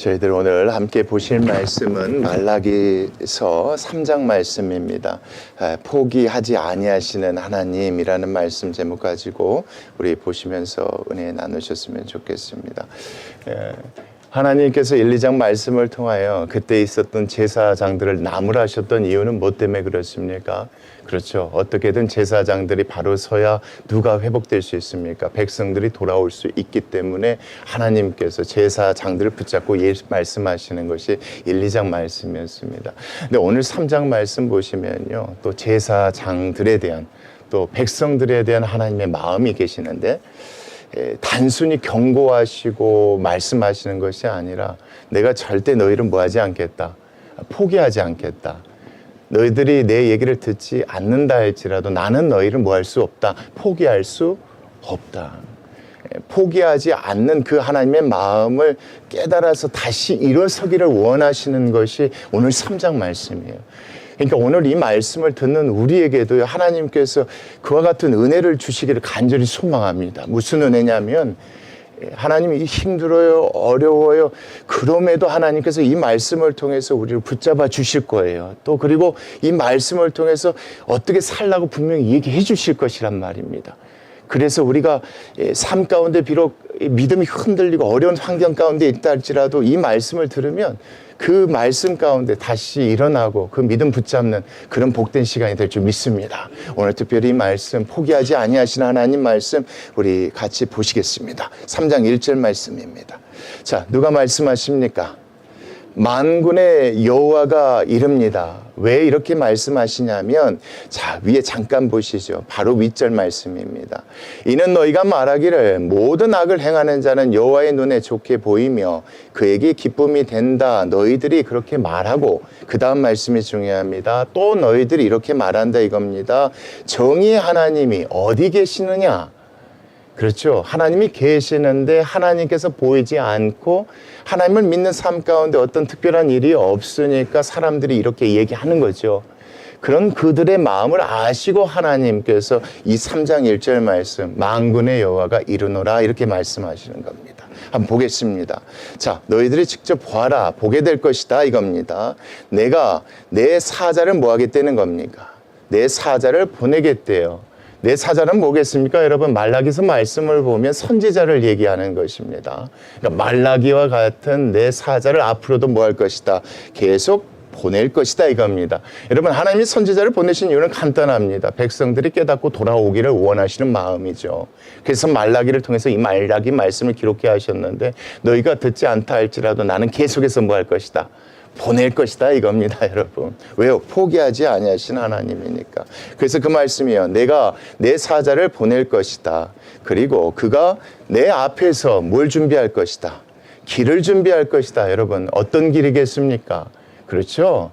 저희들 오늘 함께 보실 말씀은 말라기서 3장 말씀입니다. 포기하지 아니하시는 하나님이라는 말씀 제목 가지고 우리 보시면서 은혜 나누셨으면 좋겠습니다. 하나님께서 1, 2장 말씀을 통하여 그때 있었던 제사장들을 나무라셨던 이유는 뭐 때문에 그렇습니까? 그렇죠. 어떻게든 제사장들이 바로 서야 누가 회복될 수 있습니까? 백성들이 돌아올 수 있기 때문에 하나님께서 제사장들을 붙잡고 말씀하시는 것이 1, 2장 말씀이었습니다. 근데 오늘 3장 말씀 보시면요. 또 제사장들에 대한 또 백성들에 대한 하나님의 마음이 계시는데 단순히 경고하시고 말씀하시는 것이 아니라 내가 절대 너희를 뭐하지 않겠다. 포기하지 않겠다. 너희들이 내 얘기를 듣지 않는다 할지라도 나는 너희를 뭐할 수 없다. 포기할 수 없다. 포기하지 않는 그 하나님의 마음을 깨달아서 다시 일어서기를 원하시는 것이 오늘 3장 말씀이에요. 그러니까 오늘 이 말씀을 듣는 우리에게도 하나님께서 그와 같은 은혜를 주시기를 간절히 소망합니다. 무슨 은혜냐면 하나님이 힘들어요, 어려워요. 그럼에도 하나님께서 이 말씀을 통해서 우리를 붙잡아 주실 거예요. 또 그리고 이 말씀을 통해서 어떻게 살라고 분명히 얘기해 주실 것이란 말입니다. 그래서 우리가 삶 가운데 비록 믿음이 흔들리고 어려운 환경 가운데 있다 할지라도 이 말씀을 들으면 그 말씀 가운데 다시 일어나고 그 믿음 붙잡는 그런 복된 시간이 될 줄 믿습니다. 오늘 특별히 이 말씀 포기하지 아니하시는 하나님 말씀 우리 같이 보시겠습니다. 3장 1절 말씀입니다. 자, 누가 말씀하십니까? 만군의 여호와가 이릅니다. 왜 이렇게 말씀하시냐면 자, 위에 잠깐 보시죠. 바로 윗절 말씀입니다. 이는 너희가 말하기를 모든 악을 행하는 자는 여호와의 눈에 좋게 보이며 그에게 기쁨이 된다. 너희들이 그렇게 말하고 그 다음 말씀이 중요합니다. 또 너희들이 이렇게 말한다 이겁니다. 정의의 하나님이 어디 계시느냐? 그렇죠. 하나님이 계시는데 하나님께서 보이지 않고 하나님을 믿는 삶 가운데 어떤 특별한 일이 없으니까 사람들이 이렇게 얘기하는 거죠. 그런 그들의 마음을 아시고 하나님께서 이 3장 1절 말씀 만군의 여호와가 이르노라 이렇게 말씀하시는 겁니다. 한번 보겠습니다. 자, 너희들이 직접 보아라. 보게 될 것이다 이겁니다. 내가 내 사자를 뭐 하겠다는 겁니까? 내 사자를 보내겠대요. 내 사자는 뭐겠습니까? 여러분 말라기서 말씀을 보면 선지자를 얘기하는 것입니다. 그러니까 말라기와 같은 내 사자를 앞으로도 뭐 할 것이다. 계속 보낼 것이다 이겁니다. 여러분 하나님이 선지자를 보내신 이유는 간단합니다. 백성들이 깨닫고 돌아오기를 원하시는 마음이죠. 그래서 말라기를 통해서 이 말라기 말씀을 기록해 하셨는데 너희가 듣지 않다 할지라도 나는 계속해서 뭐 할 것이다. 보낼 것이다 이겁니다 여러분. 왜요? 포기하지 아니하시는 하나님이니까. 그래서 그 말씀이요. 내가 내 사자를 보낼 것이다. 그리고 그가 내 앞에서 뭘 준비할 것이다. 길을 준비할 것이다. 여러분 어떤 길이겠습니까? 그렇죠?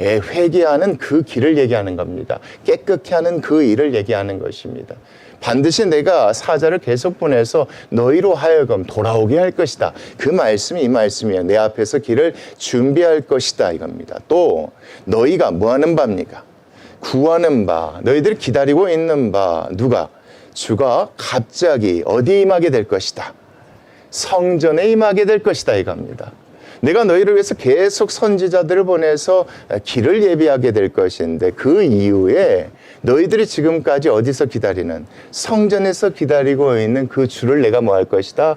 회개하는 그 길을 얘기하는 겁니다. 깨끗게 하는 그 일을 얘기하는 것입니다. 반드시 내가 사자를 계속 보내서 너희로 하여금 돌아오게 할 것이다. 그 말씀이 이 말씀이에요. 내 앞에서 길을 준비할 것이다 이겁니다. 또 너희가 뭐 하는 바입니까? 구하는 바, 너희들이 기다리고 있는 바 누가? 주가 갑자기 어디에 임하게 될 것이다. 성전에 임하게 될 것이다 이겁니다. 내가 너희를 위해서 계속 선지자들을 보내서 길을 예비하게 될 것인데 그 이후에 너희들이 지금까지 어디서 기다리는 성전에서 기다리고 있는 그 주를 내가 뭐 할 것이다?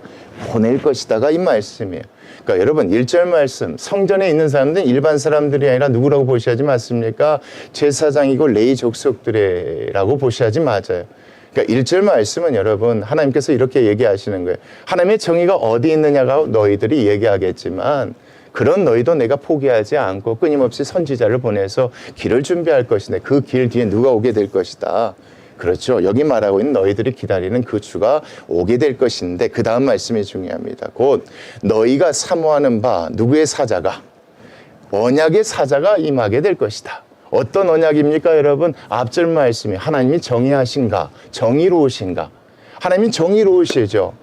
보낼 것이다가 이 말씀이에요. 그러니까 여러분 1절 말씀 성전에 있는 사람들은 일반 사람들이 아니라 누구라고 보셔야지 맞습니까? 제사장이고 레위 족속들이라고 보셔야지 맞아요. 그러니까 1절 말씀은 여러분 하나님께서 이렇게 얘기하시는 거예요. 하나님의 정의가 어디 있느냐가 너희들이 얘기하겠지만 그런 너희도 내가 포기하지 않고 끊임없이 선지자를 보내서 길을 준비할 것인데 그 길 뒤에 누가 오게 될 것이다. 그렇죠. 여기 말하고 있는 너희들이 기다리는 그 주가 오게 될 것인데 그 다음 말씀이 중요합니다. 곧 너희가 사모하는 바 누구의 사자가? 언약의 사자가 임하게 될 것이다. 어떤 언약입니까 여러분? 앞절 말씀이 하나님이 정의하신가? 정의로우신가? 하나님이 정의로우시죠.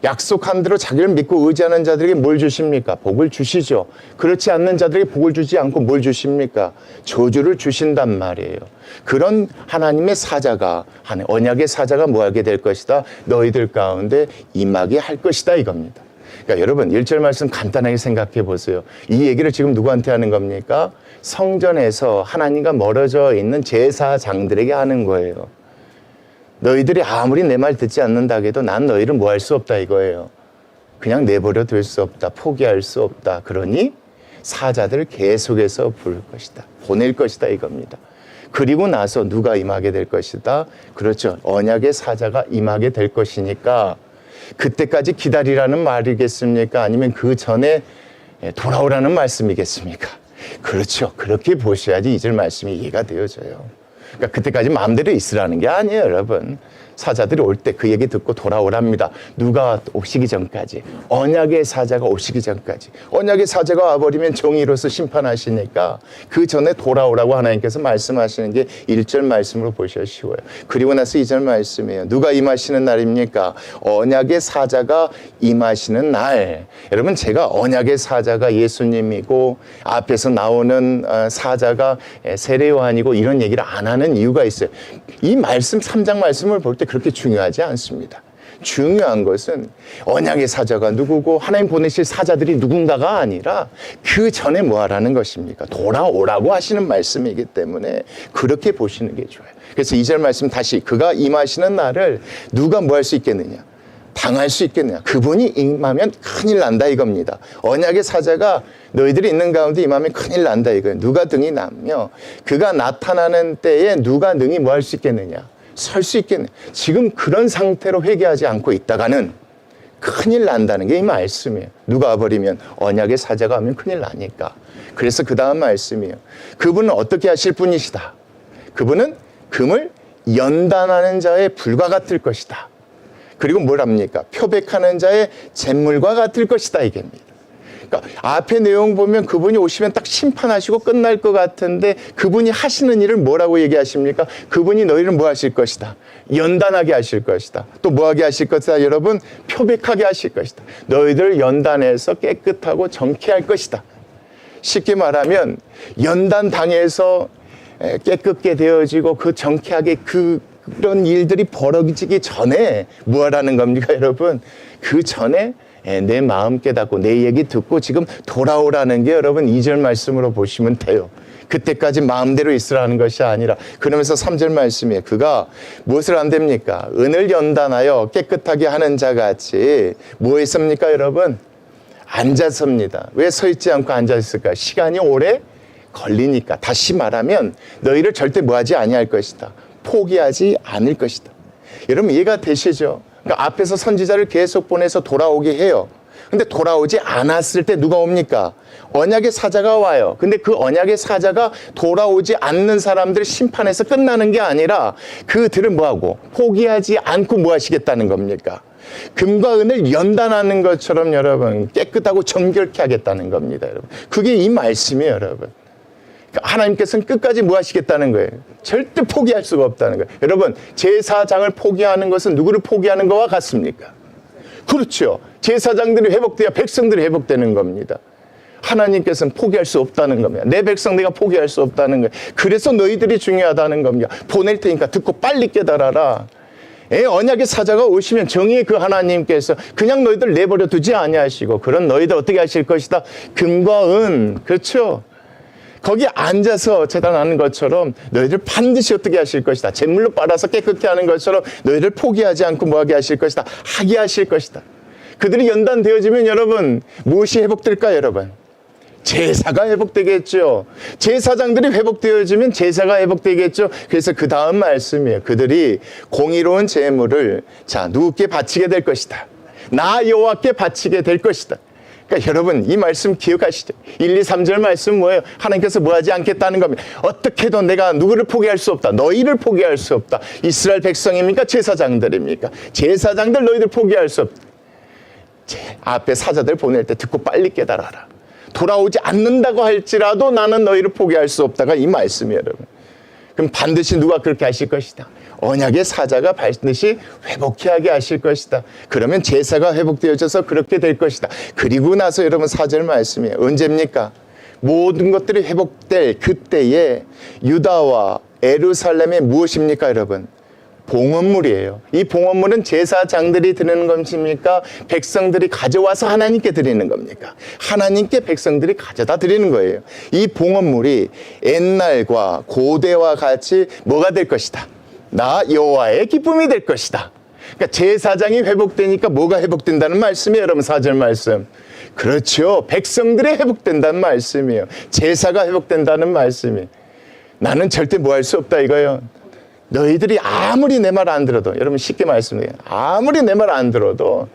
약속한 대로 자기를 믿고 의지하는 자들에게 뭘 주십니까? 복을 주시죠. 그렇지 않는 자들에게 복을 주지 않고 뭘 주십니까? 저주를 주신단 말이에요. 그런 하나님의 사자가, 언약의 사자가 뭐 하게 될 것이다? 너희들 가운데 임하게 할 것이다 이겁니다. 그러니까 여러분 1절 말씀 간단하게 생각해 보세요. 이 얘기를 지금 누구한테 하는 겁니까? 성전에서 하나님과 멀어져 있는 제사장들에게 하는 거예요. 너희들이 아무리 내 말 듣지 않는다 해도 난 너희를 뭐 할 수 없다 이거예요. 그냥 내버려 둘 수 없다. 포기할 수 없다. 그러니 사자들을 계속해서 부를 것이다. 보낼 것이다 이겁니다. 그리고 나서 누가 임하게 될 것이다. 그렇죠. 언약의 사자가 임하게 될 것이니까 그때까지 기다리라는 말이겠습니까? 아니면 그 전에 돌아오라는 말씀이겠습니까? 그렇죠. 그렇게 보셔야지 2절 말씀이 이해가 되어져요. 그러니까 그때까지 마음대로 있으라는 게 아니에요, 여러분. 사자들이 올 때 그 얘기 듣고 돌아오랍니다. 누가 오시기 전까지. 언약의 사자가 오시기 전까지. 언약의 사자가 와버리면 정의로서 심판하시니까 그 전에 돌아오라고 하나님께서 말씀하시는 게 1절 말씀으로 보셔야 쉬워요. 그리고 나서 2절 말씀이에요. 누가 임하시는 날입니까? 언약의 사자가 임하시는 날. 여러분, 제가 언약의 사자가 예수님이고 앞에서 나오는 사자가 세례요한이고 이런 얘기를 안 하는 이유가 있어요. 이 말씀 3장 말씀을 볼 때 그렇게 중요하지 않습니다. 중요한 것은 언약의 사자가 누구고 하나님 보내실 사자들이 누군가가 아니라 그 전에 뭐 하라는 것입니까? 돌아오라고 하시는 말씀이기 때문에 그렇게 보시는 게 좋아요. 그래서 2절 말씀 다시 그가 임하시는 날을 누가 뭐 할 수 있겠느냐? 당할 수 있겠느냐? 그분이 임하면 큰일 난다 이겁니다. 언약의 사자가 너희들이 있는 가운데 임하면 큰일 난다 이거예요. 누가 등이 나며 그가 나타나는 때에 누가 능히 뭐 할 수 있겠느냐? 설 수 있겠네. 지금 그런 상태로 회개하지 않고 있다가는 큰일 난다는 게 이 말씀이에요. 누가 와버리면 언약의 사자가 오면 큰일 나니까. 그래서 그 다음 말씀이에요. 그분은 어떻게 하실 분이시다. 그분은 금을 연단하는 자의 불과 같을 것이다. 그리고 뭘 합니까? 표백하는 자의 잿물과 같을 것이다 이게입니다. 그러니까 앞에 내용 보면 그분이 오시면 딱 심판하시고 끝날 것 같은데 그분이 하시는 일을 뭐라고 얘기하십니까? 그분이 너희를 뭐 하실 것이다. 연단하게 하실 것이다. 또 뭐 하게 하실 것이다. 여러분, 표백하게 하실 것이다. 너희들 연단해서 깨끗하고 정케 할 것이다. 쉽게 말하면 연단 당해서 깨끗게 되어지고 그 정케하게 그런 일들이 벌어지기 전에 뭐 하라는 겁니까, 여러분? 그 전에 내 마음 깨닫고 내 얘기 듣고 지금 돌아오라는 게 여러분 2절 말씀으로 보시면 돼요. 그때까지 마음대로 있으라는 것이 아니라. 그러면서 3절 말씀이에요. 그가 무엇을 안 됩니까? 은을 연단하여 깨끗하게 하는 자같이 뭐 했습니까, 여러분? 앉았습니다. 왜 서 있지 않고 앉았을까? 시간이 오래 걸리니까. 다시 말하면 너희를 절대 뭐하지 아니할 것이다. 포기하지 않을 것이다. 여러분 이해가 되시죠? 그러니까 앞에서 선지자를 계속 보내서 돌아오게 해요. 근데 돌아오지 않았을 때 누가 옵니까? 언약의 사자가 와요. 근데 그 언약의 사자가 돌아오지 않는 사람들 심판해서 끝나는 게 아니라 그들은 뭐하고? 포기하지 않고 뭐 하시겠다는 겁니까? 금과 은을 연단하는 것처럼 여러분 깨끗하고 정결케 하겠다는 겁니다. 여러분. 그게 이 말씀이에요, 여러분. 하나님께서는 끝까지 뭐 하시겠다는 거예요? 절대 포기할 수가 없다는 거예요. 여러분, 제사장을 포기하는 것은 누구를 포기하는 것과 같습니까? 그렇죠. 제사장들이 회복돼야 백성들이 회복되는 겁니다. 하나님께서는 포기할 수 없다는 겁니다. 내 백성 내가 포기할 수 없다는 거예요. 그래서 너희들이 중요하다는 겁니다. 보낼 테니까 듣고 빨리 깨달아라. 언약의 사자가 오시면 정의의 그 하나님께서 그냥 너희들 내버려 두지 아니하시고 그런 너희들 어떻게 하실 것이다? 금과 은, 그렇죠? 거기 앉아서 재단하는 것처럼 너희들 반드시 어떻게 하실 것이다. 잿물로 빨아서 깨끗게 하는 것처럼 너희들 포기하지 않고 뭐하게 하실 것이다. 하게 하실 것이다. 그들이 연단되어지면 여러분 무엇이 회복될까요, 여러분? 제사가 회복되겠죠. 제사장들이 회복되어지면 제사가 회복되겠죠. 그래서 그 다음 말씀이에요. 그들이 공의로운 제물을 누구께 바치게 될 것이다. 나 여호와께 바치게 될 것이다. 그러니까 여러분 이 말씀 기억하시죠? 1, 2, 3절 말씀 뭐예요? 하나님께서 뭐 하지 않겠다는 겁니다. 어떻게든 내가 누구를 포기할 수 없다. 너희를 포기할 수 없다. 이스라엘 백성입니까? 제사장들입니까? 제사장들 너희들 포기할 수 없다. 앞에 사자들 보낼 때 듣고 빨리 깨달아라. 돌아오지 않는다고 할지라도 나는 너희를 포기할 수 없다가 이 말씀이에요, 여러분. 그럼 반드시 누가 그렇게 하실 것이다. 언약의 사자가 반드시 회복케 하게 하실 것이다. 그러면 제사가 회복되어져서 그렇게 될 것이다. 그리고 나서 여러분 4절 말씀이에요. 언제입니까? 모든 것들이 회복될 그때에 유다와 예루살렘에 무엇입니까, 여러분? 봉헌물이에요. 이 봉헌물은 제사장들이 드리는 것입니까? 백성들이 가져와서 하나님께 드리는 겁니까? 하나님께 백성들이 가져다 드리는 거예요. 이 봉헌물이 옛날과 고대와 같이 뭐가 될 것이다? 나 여호와의 기쁨이 될 것이다. 그러니까 제사장이 회복되니까 뭐가 회복된다는 말씀이에요, 여러분. 4절 말씀. 그렇죠. 백성들이 회복된다는 말씀이에요. 제사가 회복된다는 말씀이에요. 나는 절대 뭐 할 수 없다 이거예요. 너희들이 아무리 내 말 안 들어도, 여러분 쉽게 말씀드려요. 아무리 내 말 안 들어도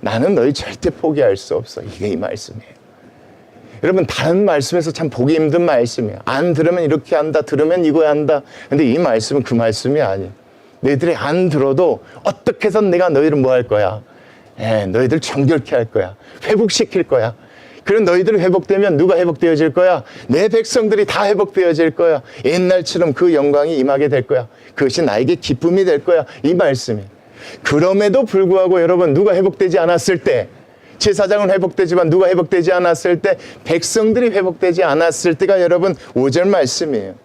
나는 너희 절대 포기할 수 없어. 이게 이 말씀이에요. 여러분 다른 말씀에서 참 보기 힘든 말씀이에요. 안 들으면 이렇게 한다, 들으면 이거 한다. 근데 이 말씀은 그 말씀이 아니에요. 너희들이 안 들어도 어떻게 해서 내가 너희를 뭐 할 거야? 너희들 정결케 할 거야. 회복시킬 거야. 그런 너희들이 회복되면 누가 회복되어질 거야? 내 백성들이 다 회복되어질 거야. 옛날처럼 그 영광이 임하게 될 거야. 그것이 나에게 기쁨이 될 거야. 이 말씀이. 그럼에도 불구하고 여러분 누가 회복되지 않았을 때, 제사장은 회복되지만 누가 회복되지 않았을 때, 백성들이 회복되지 않았을 때가 여러분 5절 말씀이에요.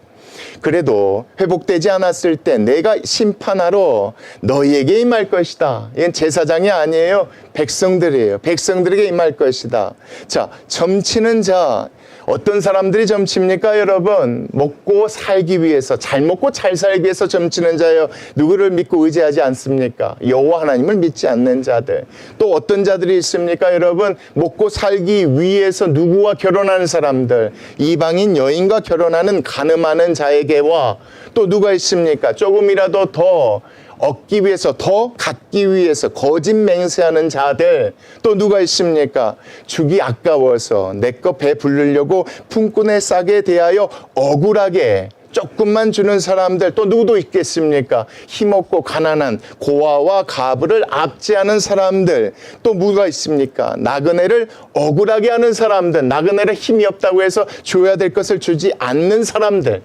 그래도 회복되지 않았을 때 내가 심판하러 너희에게 임할 것이다. 이건 제사장이 아니에요. 백성들이에요. 백성들에게 임할 것이다. 자, 점치는 자. 어떤 사람들이 점칩니까, 여러분? 먹고 살기 위해서, 잘 먹고 잘 살기 위해서 점치는 자요. 누구를 믿고 의지하지 않습니까? 여호와 하나님을 믿지 않는 자들. 또 어떤 자들이 있습니까, 여러분? 먹고 살기 위해서 누구와 결혼하는 사람들, 이방인 여인과 결혼하는 가늠하는 자에게와 또 누가 있습니까? 조금이라도 더 얻기 위해서, 더 갖기 위해서 거짓 맹세하는 자들. 또 누가 있습니까? 죽이 아까워서 내 거 배 부르려고 품꾼의 싹에 대하여 억울하게 조금만 주는 사람들. 또 누구도 있겠습니까? 힘없고 가난한 고아와 가부를 압제하는 사람들. 또 누가 있습니까? 나그네를 억울하게 하는 사람들. 나그네를 힘이 없다고 해서 줘야 될 것을 주지 않는 사람들.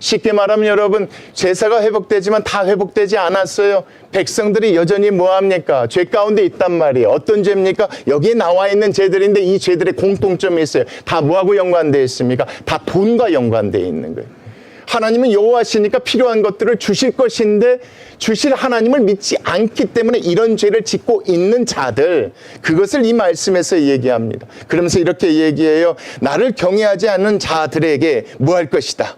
쉽게 말하면 여러분, 제사가 회복되지만 다 회복되지 않았어요. 백성들이 여전히 뭐합니까? 죄 가운데 있단 말이에요. 어떤 죄입니까? 여기에 나와 있는 죄들인데 이 죄들의 공통점이 있어요. 다 뭐하고 연관되어 있습니까? 다 돈과 연관되어 있는 거예요. 하나님은 여호와시니까 필요한 것들을 주실 것인데 주실 하나님을 믿지 않기 때문에 이런 죄를 짓고 있는 자들, 그것을 이 말씀에서 얘기합니다. 그러면서 이렇게 얘기해요. 나를 경외하지 않는 자들에게 뭐 할 것이다?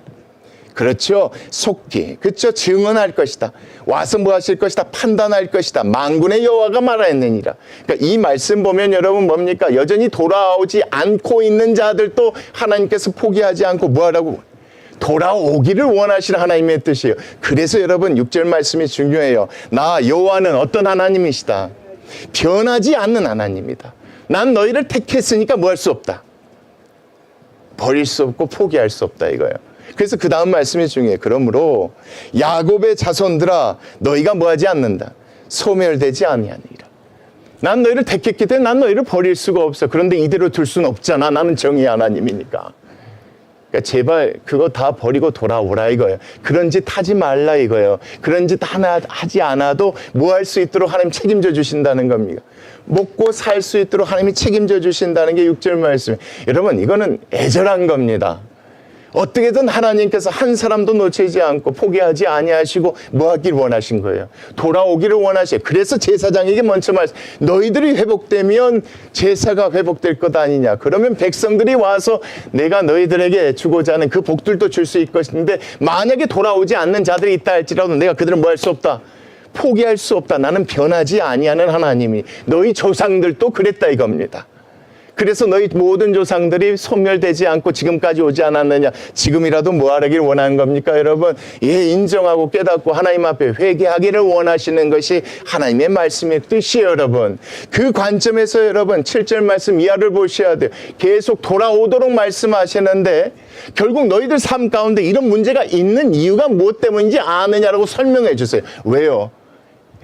그렇죠. 속기. 그렇죠. 증언할 것이다. 와서 뭐 하실 것이다? 판단할 것이다. 만군의 여호와가 말하였느니라. 그러니까 이 말씀 보면 여러분 뭡니까? 여전히 돌아오지 않고 있는 자들도 하나님께서 포기하지 않고 뭐 하라고? 돌아오기를 원하시는 하나님의 뜻이에요. 그래서 여러분 6절 말씀이 중요해요. 나 여호와는 어떤 하나님이시다? 변하지 않는 하나님이다. 난 너희를 택했으니까 뭐 할 수 없다? 버릴 수 없고 포기할 수 없다 이거예요. 그래서 그 다음 말씀이 중요해요. 그러므로 야곱의 자손들아 너희가 뭐하지 않는다? 소멸되지 아니하니라. 난 너희를 택했기 때문에 난 너희를 버릴 수가 없어. 그런데 이대로 둘 수는 없잖아. 나는 정의 하나님이니까. 그러니까 제발 그거 다 버리고 돌아오라 이거예요. 그런 짓 하지 말라 이거예요. 그런 짓 하나 하지 않아도 뭐 할 수 있도록 하나님 책임져 주신다는 겁니다. 먹고 살 수 있도록 하나님이 책임져 주신다는 게 6절 말씀. 여러분 이거는 애절한 겁니다. 어떻게든 하나님께서 한 사람도 놓치지 않고 포기하지 아니하시고 뭐 하길 원하신 거예요? 돌아오기를 원하셔요. 그래서 제사장에게 먼저 말씀, 너희들이 회복되면 제사가 회복될 것 아니냐. 그러면 백성들이 와서 내가 너희들에게 주고자 하는 그 복들도 줄 수 있을 것인데 만약에 돌아오지 않는 자들이 있다 할지라도 내가 그들을 뭐 할 수 없다? 포기할 수 없다. 나는 변하지 아니하는 하나님이. 너희 조상들도 그랬다 이겁니다. 그래서 너희 모든 조상들이 소멸되지 않고 지금까지 오지 않았느냐. 지금이라도 뭐 하기를 원하는 겁니까 여러분? 예, 인정하고 깨닫고 하나님 앞에 회개하기를 원하시는 것이 하나님의 말씀의 뜻이에요 여러분. 그 관점에서 여러분 7절 말씀 이하를 보셔야 돼요. 계속 돌아오도록 말씀하시는데 결국 너희들 삶 가운데 이런 문제가 있는 이유가 무엇 때문인지 아느냐라고 설명해 주세요. 왜요?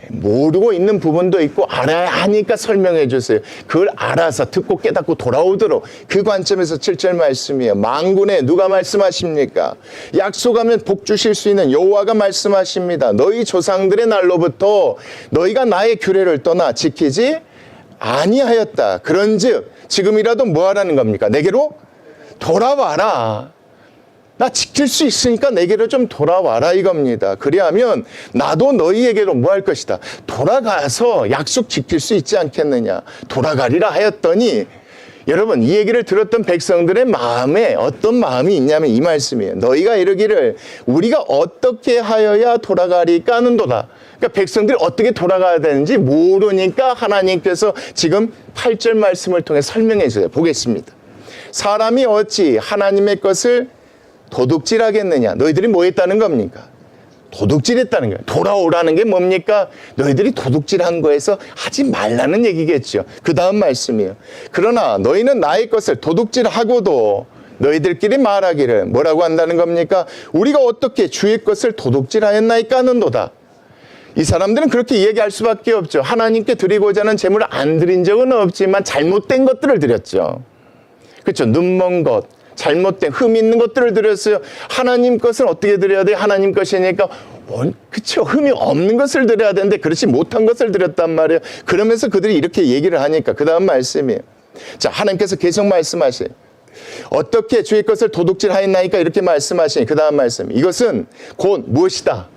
모르고 있는 부분도 있고 알아야 하니까 설명해 주세요. 그걸 알아서 듣고 깨닫고 돌아오도록. 그 관점에서 7절 말씀이에요. 만군에 누가 말씀하십니까? 약속하면 복 주실 수 있는 여호와가 말씀하십니다. 너희 조상들의 날로부터 너희가 나의 규례를 떠나 지키지 아니하였다. 그런즉 지금이라도 뭐 하라는 겁니까? 내게로 돌아와라. 나 지킬 수 있으니까 내게로 좀 돌아와라 이겁니다. 그리하면 나도 너희에게로 뭐 할 것이다. 돌아가서 약속 지킬 수 있지 않겠느냐. 돌아가리라 하였더니 여러분 이 얘기를 들었던 백성들의 마음에 어떤 마음이 있냐면 이 말씀이에요. 너희가 이르기를 우리가 어떻게 하여야 돌아가리까 하는도다. 그러니까 백성들이 어떻게 돌아가야 되는지 모르니까 하나님께서 지금 8절 말씀을 통해 설명해 주세요. 보겠습니다. 사람이 어찌 하나님의 것을 도둑질하겠느냐. 너희들이 뭐 했다는 겁니까? 도둑질했다는 거예요. 돌아오라는 게 뭡니까? 너희들이 도둑질한 거에서 하지 말라는 얘기겠죠. 그 다음 말씀이에요. 그러나 너희는 나의 것을 도둑질하고도 너희들끼리 말하기를 뭐라고 한다는 겁니까? 우리가 어떻게 주의 것을 도둑질하였나이까 하는도다. 이 사람들은 그렇게 얘기할 수밖에 없죠. 하나님께 드리고자 하는 제물을 안 드린 적은 없지만 잘못된 것들을 드렸죠. 그렇죠. 눈먼 것, 잘못된 흠 있는 것들을 드렸어요. 하나님 것은 어떻게 드려야 돼? 하나님 것이니까 그렇죠. 흠이 없는 것을 드려야 되는데 그렇지 못한 것을 드렸단 말이에요. 그러면서 그들이 이렇게 얘기를 하니까 그 다음 말씀이에요. 자, 하나님께서 계속 말씀하세요. 어떻게 주의 것을 도둑질하였나이까 이렇게 말씀하시니 그 다음 말씀. 이것은 곧 무엇이다?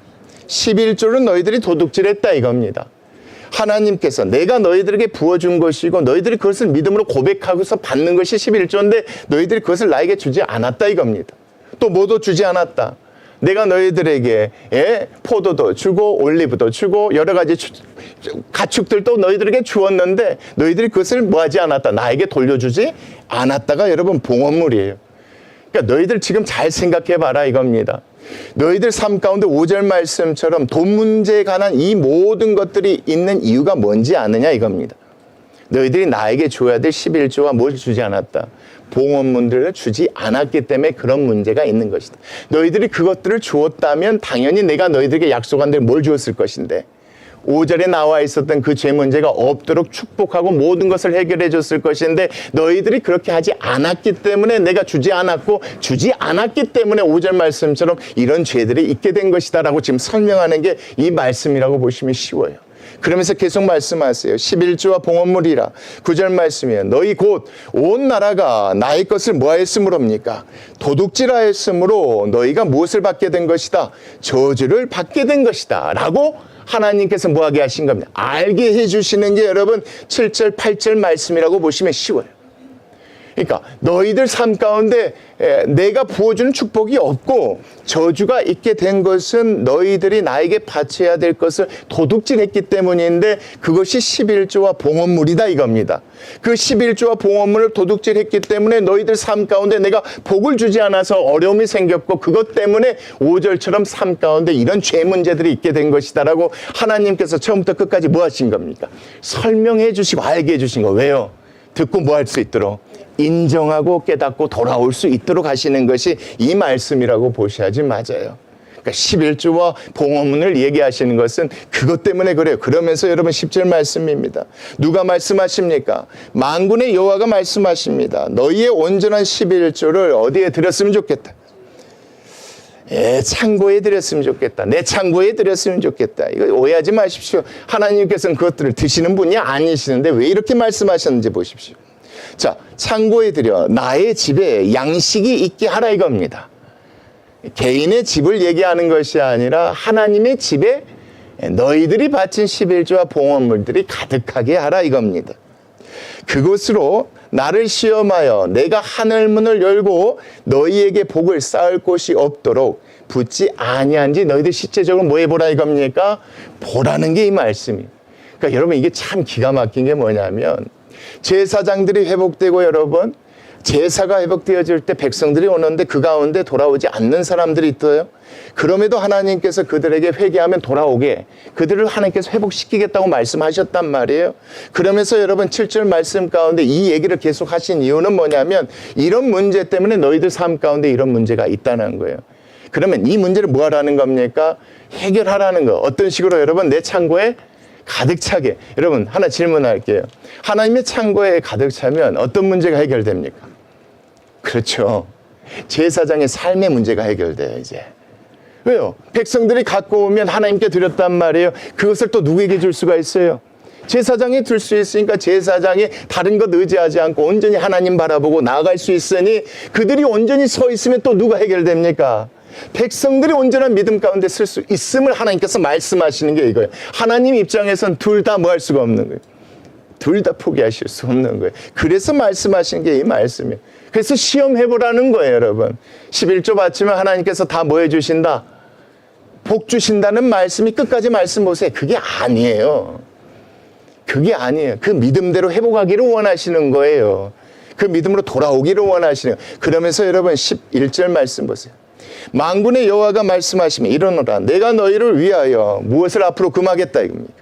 11조를 너희들이 도둑질했다 이겁니다. 하나님께서 내가 너희들에게 부어준 것이고 너희들이 그것을 믿음으로 고백하고서 받는 것이 11조인데 너희들이 그것을 나에게 주지 않았다 이겁니다. 또 뭐도 주지 않았다. 내가 너희들에게 포도도 주고 올리브도 주고 여러 가지 가축들도 너희들에게 주었는데 너희들이 그것을 뭐하지 않았다. 나에게 돌려주지 않았다가 여러분 봉헌물이에요. 그러니까 너희들 지금 잘 생각해봐라 이겁니다. 너희들 삶 가운데 5절 말씀처럼 돈 문제에 관한 이 모든 것들이 있는 이유가 뭔지 아느냐 이겁니다. 너희들이 나에게 줘야 될 11조와 뭘 주지 않았다. 봉헌물들을 주지 않았기 때문에 그런 문제가 있는 것이다. 너희들이 그것들을 주었다면 당연히 내가 너희들에게 약속한 대로 뭘 주었을 것인데 5절에 나와 있었던 그 죄 문제가 없도록 축복하고 모든 것을 해결해 줬을 것인데 너희들이 그렇게 하지 않았기 때문에 내가 주지 않았고 주지 않았기 때문에 5절 말씀처럼 이런 죄들이 있게 된 것이다 라고 지금 설명하는 게 이 말씀이라고 보시면 쉬워요. 그러면서 계속 말씀하세요. 11조와 봉헌물이라 9절 말씀이에요. 너희 곧 온 나라가 나의 것을 뭐하였으므로입니까? 도둑질하였으므로 너희가 무엇을 받게 된 것이다? 저주를 받게 된 것이다 라고 하나님께서 뭐하게 하신 겁니다. 알게 해주시는 게 여러분 7절 8절 말씀이라고 보시면 쉬워요. 그러니까 너희들 삶 가운데 내가 부어주는 축복이 없고 저주가 있게 된 것은 너희들이 나에게 바쳐야 될 것을 도둑질했기 때문인데 그것이 11조와 봉헌물이다 이겁니다. 그 11조와 봉헌물을 도둑질했기 때문에 너희들 삶 가운데 내가 복을 주지 않아서 어려움이 생겼고 그것 때문에 5절처럼 삶 가운데 이런 죄 문제들이 있게 된 것이다라고 하나님께서 처음부터 끝까지 뭐 하신 겁니까? 설명해 주시고 알게 해주신 거. 왜요? 듣고 뭐 할 수 있도록 인정하고 깨닫고 돌아올 수 있도록 하시는 것이 이 말씀이라고 보셔야지 맞아요. 그러니까 11조와 봉헌물을 얘기하시는 것은 그것 때문에 그래요. 그러면서 여러분 10절 말씀입니다. 누가 말씀하십니까? 만군의 여호와가 말씀하십니다. 너희의 온전한 11조를 어디에 드렸으면 좋겠다. 창고에 드렸으면 좋겠다. 내 창고에 드렸으면 좋겠다. 이거 오해하지 마십시오. 하나님께서는 그것들을 드시는 분이 아니시는데 왜 이렇게 말씀하셨는지 보십시오. 자, 창고에 드려 나의 집에 양식이 있게 하라 이겁니다. 개인의 집을 얘기하는 것이 아니라 하나님의 집에 너희들이 바친 11조와 봉헌물들이 가득하게 하라 이겁니다. 그것으로 나를 시험하여 내가 하늘문을 열고 너희에게 복을 쌓을 곳이 없도록 붙지 아니한지 너희들 실제적으로 뭐 해보라 이겁니까? 보라는 게 이 말씀이에요. 그러니까 여러분 이게 참 기가 막힌 게 뭐냐면 제사장들이 회복되고 여러분 제사가 회복되어질 때 백성들이 오는데 그 가운데 돌아오지 않는 사람들이 있어요. 그럼에도 하나님께서 그들에게 회개하면 돌아오게 그들을 하나님께서 회복시키겠다고 말씀하셨단 말이에요. 그러면서 여러분 7절 말씀 가운데 이 얘기를 계속 하신 이유는 뭐냐면 이런 문제 때문에 너희들 삶 가운데 이런 문제가 있다는 거예요. 그러면 이 문제를 뭐 하라는 겁니까? 해결하라는 거. 어떤 식으로 여러분 내 창고에 가득 차게. 여러분 하나 질문할게요. 하나님의 창고에 가득 차면 어떤 문제가 해결됩니까? 그렇죠. 제사장의 삶의 문제가 해결돼요 이제. 왜요? 백성들이 갖고 오면 하나님께 드렸단 말이에요. 그것을 또 누구에게 줄 수가 있어요? 제사장에 둘 수 있으니까 제사장이 다른 것 의지하지 않고 온전히 하나님 바라보고 나아갈 수 있으니 그들이 온전히 서 있으면 또 누가 해결됩니까? 백성들이 온전한 믿음 가운데 쓸 수 있음을 하나님께서 말씀하시는 게 이거예요. 하나님 입장에선 둘 다 뭐 할 수가 없는 거예요. 둘 다 포기하실 수 없는 거예요. 그래서 말씀하신 게 이 말씀이에요. 그래서 시험해보라는 거예요, 여러분. 11조 바치면 하나님께서 다 뭐 해주신다? 복 주신다는 말씀이 끝까지 말씀 보세요. 그게 아니에요. 그게 아니에요. 그 믿음대로 회복하기를 원하시는 거예요. 그 믿음으로 돌아오기를 원하시는 거예요. 그러면서 여러분 11절 말씀 보세요. 만군의 여호와가 말씀하시면 이러노라. 내가 너희를 위하여 무엇을 앞으로 금하겠다 이겁니다.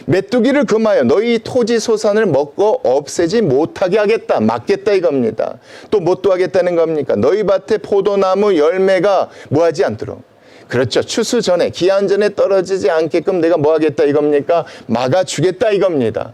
메뚜기를 금하여 너희 토지 소산을 먹고 없애지 못하게 하겠다. 막겠다 이겁니다. 또 뭣도 하겠다는 겁니까? 너희 밭에 포도나무 열매가 뭐하지 않도록. 그렇죠. 추수 전에 기한 전에 떨어지지 않게끔 내가 뭐 하겠다 이겁니까? 막아주겠다 이겁니다.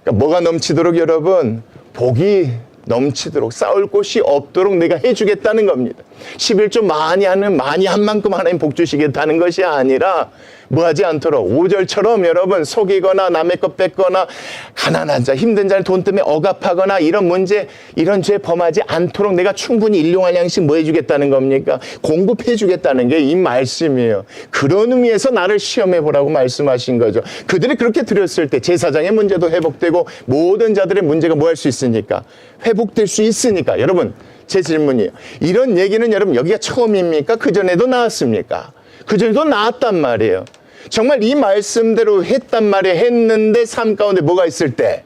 그러니까 뭐가 넘치도록 여러분? 복이 넘치도록 싸울 곳이 없도록 내가 해주겠다는 겁니다. 11조 많이 한 만큼 하나님 복 주시겠다는 것이 아니라 뭐 하지 않도록 5절처럼 여러분 속이거나 남의 것 뺏거나 가난한 자 힘든 자를 돈 때문에 억압하거나 이런 문제 이런 죄 범하지 않도록 내가 충분히 일용할 양식 뭐 해주겠다는 겁니까? 공급해 주겠다는 게 이 말씀이에요. 그런 의미에서 나를 시험해 보라고 말씀하신 거죠. 그들이 그렇게 드렸을 때 제사장의 문제도 회복되고 모든 자들의 문제가 뭐 할 수 있으니까 회복될 수 있으니까 여러분 제 질문이에요. 이런 얘기는 여러분 여기가 처음입니까? 그전에도 나왔습니까? 그전에도 나왔단 말이에요. 정말 이 말씀대로 했단 말이에요. 했는데 삶 가운데 뭐가 있을 때?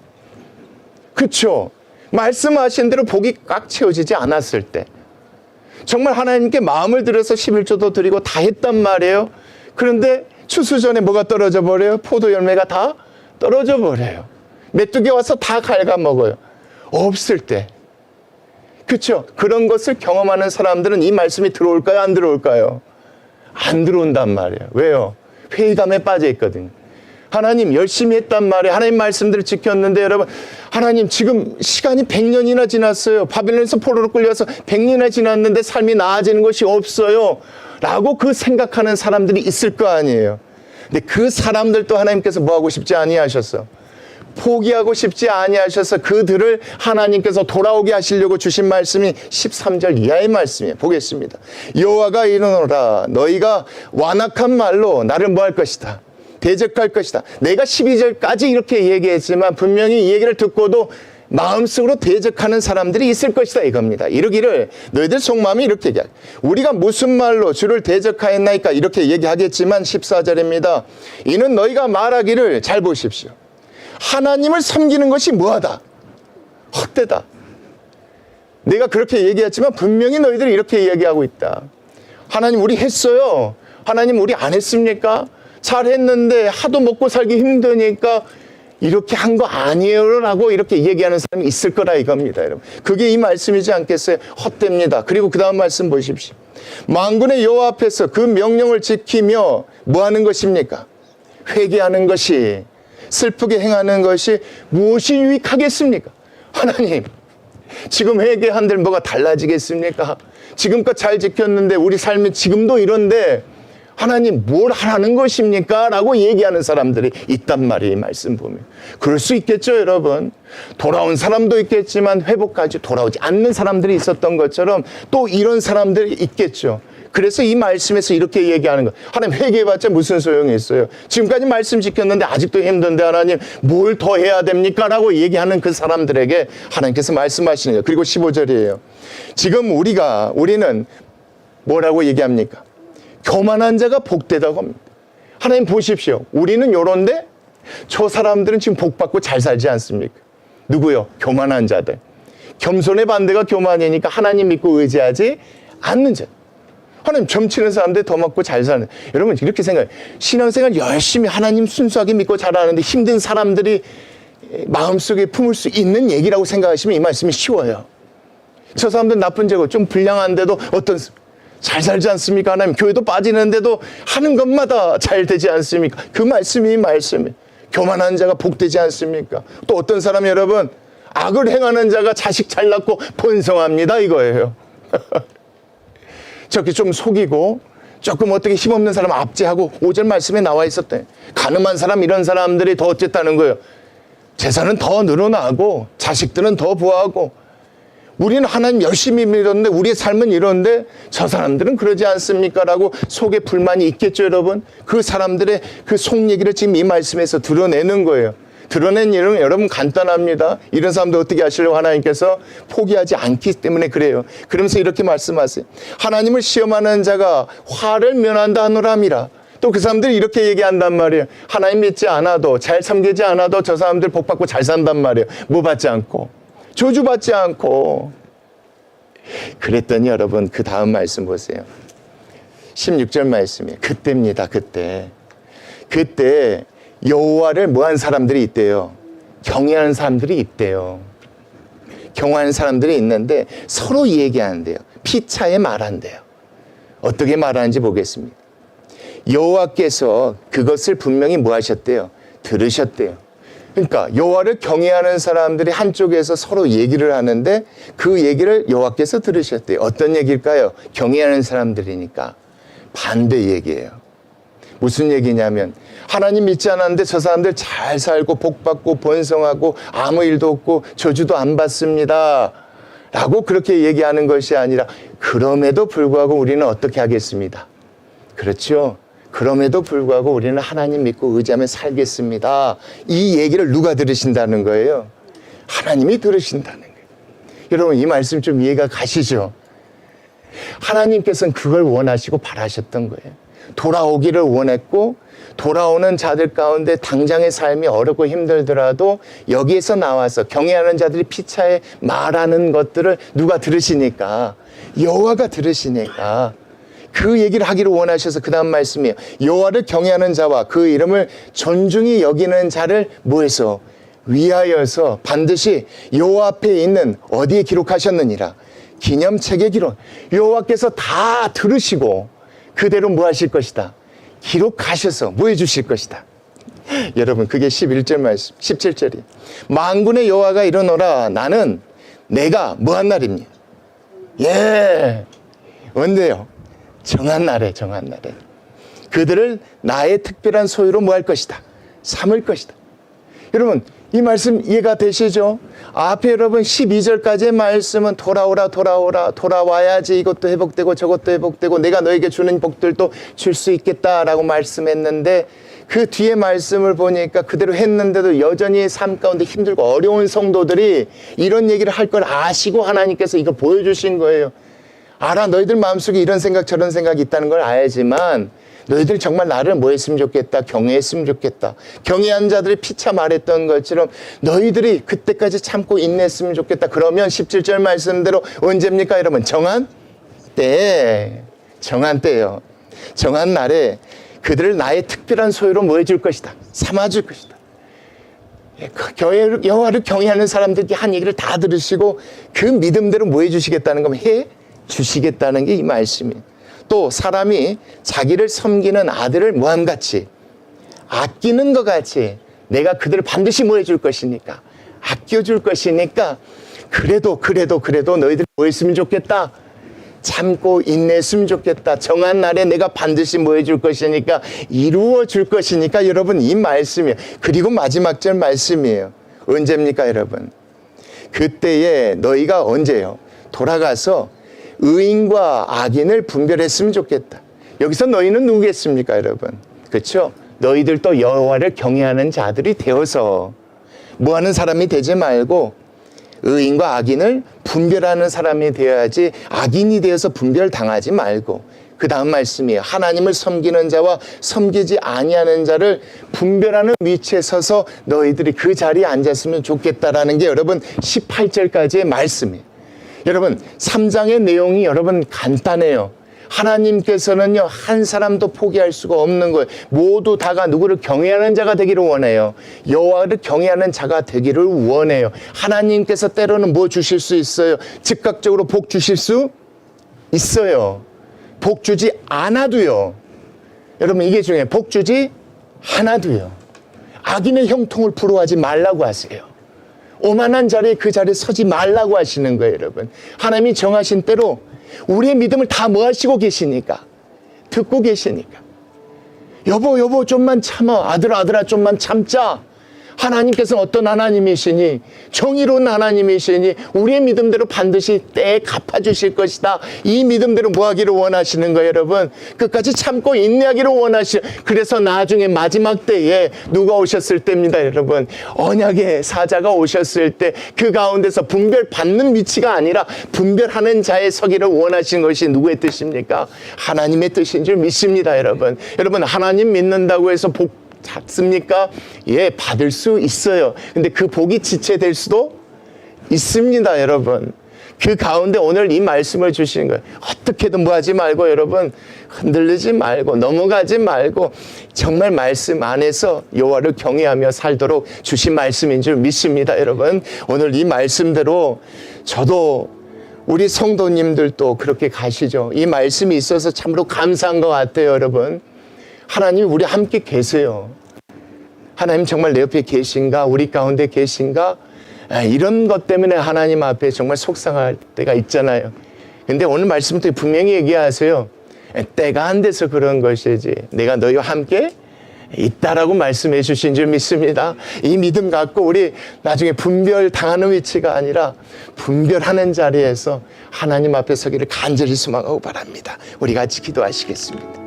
그렇죠. 말씀하신 대로 복이 꽉 채워지지 않았을 때. 정말 하나님께 마음을 들여서 11조도 드리고 다 했단 말이에요. 그런데 추수 전에 뭐가 떨어져 버려요? 포도 열매가 다 떨어져 버려요. 메뚜기 와서 다 갉아먹어요. 없을 때. 그렇죠. 그런 것을 경험하는 사람들은 이 말씀이 들어올까요? 안 들어올까요? 안 들어온단 말이에요. 왜요? 회의감에 빠져 있거든요. 하나님 열심히 했단 말이에요. 하나님 말씀대로 지켰는데 여러분 하나님 지금 시간이 100년이나 지났어요. 바벨론에서 포로로 끌려서 100년이나 지났는데 삶이 나아지는 것이 없어요. 라고 그 생각하는 사람들이 있을 거 아니에요. 근데 그 사람들도 하나님께서 뭐하고 싶지 아니하셨어. 포기하고 싶지 아니하셔서 그들을 하나님께서 돌아오게 하시려고 주신 말씀이 13절 이하의 말씀이에요. 보겠습니다. 여호와가 이르노라 너희가 완악한 말로 나를 뭐 할 것이다. 대적할 것이다. 내가 12절까지 이렇게 얘기했지만 분명히 이 얘기를 듣고도 마음속으로 대적하는 사람들이 있을 것이다 이겁니다. 이러기를 너희들 속마음이 이렇게 얘기하고 우리가 무슨 말로 주를 대적하였나이까 이렇게 얘기하겠지만 14절입니다. 이는 너희가 말하기를 잘 보십시오. 하나님을 섬기는 것이 뭐하다? 헛되다. 내가 그렇게 얘기했지만 분명히 너희들이 이렇게 얘기하고 있다. 하나님 우리 했어요. 하나님 우리 안 했습니까? 잘했는데 하도 먹고 살기 힘드니까 이렇게 한 거 아니에요 라고 이렇게 얘기하는 사람이 있을 거라 이겁니다. 여러분. 그게 이 말씀이지 않겠어요? 헛됩니다. 그리고 그 다음 말씀 보십시오. 만군의 여호와 앞에서 그 명령을 지키며 뭐 하는 것입니까? 회개하는 것이 슬프게 행하는 것이 무엇이 유익하겠습니까? 하나님 지금 회개한들 뭐가 달라지겠습니까? 지금껏 잘 지켰는데 우리 삶이 지금도 이런데 하나님 뭘 하라는 것입니까? 라고 얘기하는 사람들이 있단 말이에요. 이 말씀 보면. 그럴 수 있겠죠 여러분. 돌아온 사람도 있겠지만 회복까지 돌아오지 않는 사람들이 있었던 것처럼 또 이런 사람들이 있겠죠. 그래서 이 말씀에서 이렇게 얘기하는 거예요. 하나님 회개해봤자 무슨 소용이 있어요. 지금까지 말씀 지켰는데 아직도 힘든데 하나님 뭘 더 해야 됩니까? 라고 얘기하는 그 사람들에게 하나님께서 말씀하시는 거예요. 그리고 15절이에요. 지금 우리는 뭐라고 얘기합니까? 교만한 자가 복되다고 합니다. 하나님 보십시오. 우리는 요런데 저 사람들은 지금 복받고 잘 살지 않습니까? 누구요? 교만한 자들. 겸손의 반대가 교만이니까 하나님 믿고 의지하지 않는 자. 하나님 점치는 사람들 더 먹고 잘 사는. 여러분 이렇게 생각해요. 신앙생활 열심히 하나님 순수하게 믿고 잘하는데 힘든 사람들이 마음속에 품을 수 있는 얘기라고 생각하시면 이 말씀이 쉬워요. 저 사람들 나쁜 죄고 좀 불량한데도 잘 살지 않습니까? 하나님 교회도 빠지는데도 하는 것마다 잘 되지 않습니까? 그 말씀이 말씀이 교만한 자가 복되지 않습니까? 또 어떤 사람 여러분 악을 행하는 자가 자식 잘 낳고 번성합니다 이거예요. 저렇게 좀 속이고 조금 어떻게 힘없는 사람 압제하고 5절 말씀에 나와 있었대. 가늠한 사람 이런 사람들이 더 어쨌다는 거예요. 재산은 더 늘어나고 자식들은 더 부하고 우리는 하나님 열심히 믿었는데 우리의 삶은 이런데 저 사람들은 그러지 않습니까? 라고 속에 불만이 있겠죠, 여러분? 그 사람들의 그 속 얘기를 지금 이 말씀에서 드러내는 거예요. 드러낸 일은 여러분 간단합니다. 이런 사람들 어떻게 하시려고 하나님께서 포기하지 않기 때문에 그래요. 그러면서 이렇게 말씀하세요. 하나님을 시험하는 자가 화를 면한다 하노라미라. 또 그 사람들이 이렇게 얘기한단 말이에요. 하나님 믿지 않아도 잘 섬기지 않아도 저 사람들 복 받고 잘 산단 말이에요. 뭐 받지 않고 저주받지 않고. 그랬더니 여러분 그 다음 말씀 보세요. 16절 말씀이에요. 그때입니다. 그때 여호와를 뭐한 사람들이 있대요. 경외하는 사람들이 있대요. 경외하는 사람들이 있는데 서로 얘기하는데요. 피차에 말한대요. 어떻게 말하는지 보겠습니다. 여호와께서 그것을 분명히 뭐 하셨대요? 들으셨대요. 그러니까 여호와를 경외하는 사람들이 한쪽에서 서로 얘기를 하는데 그 얘기를 여호와께서 들으셨대요. 어떤 얘기일까요? 경외하는 사람들이니까 반대 얘기예요. 무슨 얘기냐면 하나님 믿지 않았는데 저 사람들 잘 살고 복 받고 번성하고 아무 일도 없고 저주도 안 받습니다 라고 그렇게 얘기하는 것이 아니라 그럼에도 불구하고 우리는 어떻게 하겠습니다. 그렇죠. 그럼에도 불구하고 우리는 하나님 믿고 의지하며 살겠습니다. 이 얘기를 누가 들으신다는 거예요? 하나님이 들으신다는 거예요. 여러분 이 말씀 좀 이해가 가시죠? 하나님께서는 그걸 원하시고 바라셨던 거예요. 돌아오기를 원했고 돌아오는 자들 가운데 당장의 삶이 어렵고 힘들더라도 여기에서 나와서 경외하는 자들이 피차에 말하는 것들을 누가 들으시니까? 여호와가 들으시니까 그 얘기를 하기를 원하셔서 그 다음 말씀이에요. 여호와를 경외하는 자와 그 이름을 존중히 여기는 자를 뭐해서? 위하여서 반드시 여호와 앞에 있는 어디에 기록하셨느니라? 기념책에 기록. 여호와께서 다 들으시고 그대로 뭐 하실 것이다? 기록하셔서 뭐 해주실 것이다. 여러분 그게 11절 말씀 17절이 만군의 여호와가 이르노라 나는 내가 뭐한 날입니다. 예 언제요? 정한 날에 그들을 나의 특별한 소유로 뭐 할 것이다? 삼을 것이다. 여러분 이 말씀 이해가 되시죠? 앞에 여러분 12절까지의 말씀은 돌아오라 돌아와야지 이것도 회복되고 저것도 회복되고 내가 너에게 주는 복들도 줄 수 있겠다라고 말씀했는데 그 뒤에 말씀을 보니까 그대로 했는데도 여전히 삶 가운데 힘들고 어려운 성도들이 이런 얘기를 할 걸 아시고 하나님께서 이걸 보여주신 거예요. 알아 너희들 마음속에 이런 생각 저런 생각이 있다는 걸 알지만 너희들이 정말 나를 뭐 했으면 좋겠다. 경외했으면 좋겠다. 경외한 자들이 피차 말했던 것처럼 너희들이 그때까지 참고 인내했으면 좋겠다. 그러면 17절 말씀대로 언제입니까 여러분? 정한 때. 정한 때요. 정한 날에 그들을 나의 특별한 소유로 뭐 해줄 것이다. 삼아줄 것이다. 여호와를 경외하는 사람들이 한 얘기를 다 들으시고 그 믿음대로 뭐 해주시겠다는 거면 해 주시겠다는 게 이 말씀이에요. 또 사람이 자기를 섬기는 아들을 모함같이 아끼는 것 같이 내가 그들을 반드시 뭐 해줄 것이니까 아껴줄 것이니까 그래도 너희들이 뭐 했으면 좋겠다. 참고 인내했으면 좋겠다. 정한 날에 내가 반드시 뭐 해줄 것이니까 이루어 줄 것이니까 여러분 이 말씀이에요. 그리고 마지막 절 말씀이에요. 언제입니까 여러분? 그때에 너희가 언제요? 돌아가서 의인과 악인을 분별했으면 좋겠다. 여기서 너희는 누구겠습니까 여러분? 그렇죠? 너희들도 여호와를 경외하는 자들이 되어서 뭐하는 사람이 되지 말고 의인과 악인을 분별하는 사람이 되어야지 악인이 되어서 분별당하지 말고 그 다음 말씀이에요. 하나님을 섬기는 자와 섬기지 아니하는 자를 분별하는 위치에 서서 너희들이 그 자리에 앉았으면 좋겠다라는 게 여러분 18절까지의 말씀이에요. 여러분 3장의 내용이 여러분 간단해요. 하나님께서는요 한 사람도 포기할 수가 없는 거예요. 모두 다가 누구를 경외하는 자가 되기를 원해요. 여호와를 경외하는 자가 되기를 원해요. 하나님께서 때로는 뭐 주실 수 있어요? 즉각적으로 복 주실 수 있어요. 복 주지 않아도요. 여러분 이게 중요해요. 복 주지 않아도요. 악인의 형통을 부러워하지 말라고 하세요. 오만한 자리에 그 자리에 서지 말라고 하시는 거예요 여러분. 하나님이 정하신 대로 우리의 믿음을 다 뭐 하시고 계시니까 듣고 계시니까 여보 좀만 참아 아들아 좀만 참자 하나님께서는 어떤 하나님이시니? 정의로운 하나님이시니 우리의 믿음대로 반드시 때에 갚아주실 것이다. 이 믿음대로 뭐 하기를 원하시는 거예요, 여러분? 끝까지 참고 인내하기를 원하시죠. 그래서 나중에 마지막 때에 누가 오셨을 때입니다, 여러분. 언약의 사자가 오셨을 때 그 가운데서 분별받는 위치가 아니라 분별하는 자의 서기를 원하시는 것이 누구의 뜻입니까? 하나님의 뜻인 줄 믿습니다, 여러분. 여러분, 하나님 믿는다고 해서 복 잡습니까? 예, 받을 수 있어요. 근데 그 복이 지체될 수도 있습니다, 여러분. 그 가운데 오늘 이 말씀을 주시는 거예요. 어떻게든 뭐 하지 말고, 여러분, 흔들리지 말고 넘어가지 말고 정말 말씀 안에서 여호와를 경외하며 살도록 주신 말씀인 줄 믿습니다, 여러분. 오늘 이 말씀대로 저도 우리 성도님들도 그렇게 가시죠. 이 말씀이 있어서 참으로 감사한 것 같아요, 여러분. 하나님이 우리 함께 계세요. 하나님 정말 내 옆에 계신가? 우리 가운데 계신가? 이런 것 때문에 하나님 앞에 정말 속상할 때가 있잖아요. 근데 오늘 말씀도 분명히 얘기하세요. 때가 안 돼서 그런 것이지 내가 너희와 함께 있다라고 말씀해 주신 줄 믿습니다. 이 믿음 갖고 우리 나중에 분별당하는 위치가 아니라 분별하는 자리에서 하나님 앞에 서기를 간절히 소망하고 바랍니다. 우리 같이 기도하시겠습니다.